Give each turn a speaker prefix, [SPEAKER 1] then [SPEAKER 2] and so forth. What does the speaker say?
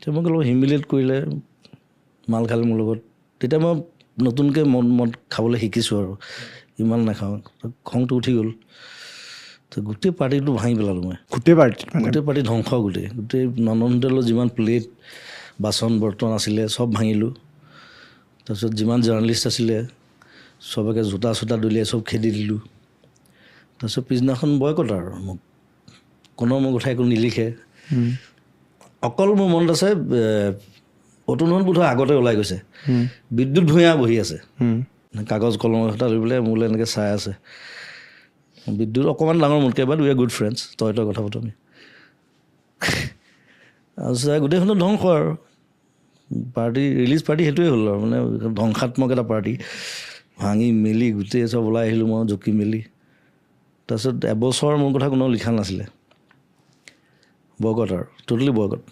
[SPEAKER 1] তেতিয়া মোক অলপ হিউমিলেট কৰিলে মাল খালে মোৰ লগত তেতিয়া মই নতুনকৈ মদ খাবলৈ শিকিছোঁ আৰু ইমান নাখাওঁ খংটো উঠি গ'ল তো গোটেই পাৰ্টিটো ভাঙি পেলালোঁ মই গোটেই পাৰ্টি ধ্বংস গোটেই নন্দন হোটেলৰ যিমান প্লেট বাচন বৰ্তন আছিলে চব ভাঙিলোঁ তাৰপিছত যিমান জাৰ্ণালিষ্ট আছিলে চবকে জোতা চোতা দলিয়াই চব খেদি দিলোঁ তাৰপিছত পিছদিনাখন বয়কট আৰু মোক কোনো মোক উঠাই একো নিলিখে অকল মোৰ মনত আছে অতুলন বোধহয় আগতে ওলাই গৈছে বিদ্যুৎ ভূঞা বহি আছে কাগজ কলম এটা লৈ পেলাই মোলৈ এনেকৈ চাই আছে বিদ্যুৎ অকণমান ডাঙৰ মোতকৈ বা দুই গুড ফ্ৰেণ্ডছ তই কথা পাতো আমি তাৰপিছত গোটেইখনো ধ্বংস আৰু পাৰ্টি ৰিলিজ পাৰ্টি সেইটোৱে হ'ল আৰু মানে ধ্বংসাত্মক এটা পাৰ্টি ভাঙি মেলি গোটেই চব ওলাই আহিলোঁ মই জুকি মেলি তাৰপিছত এবছৰ মোৰ কথা কোনেও লিখা নাছিলে বয়কট আৰু টোটেলি বয়কট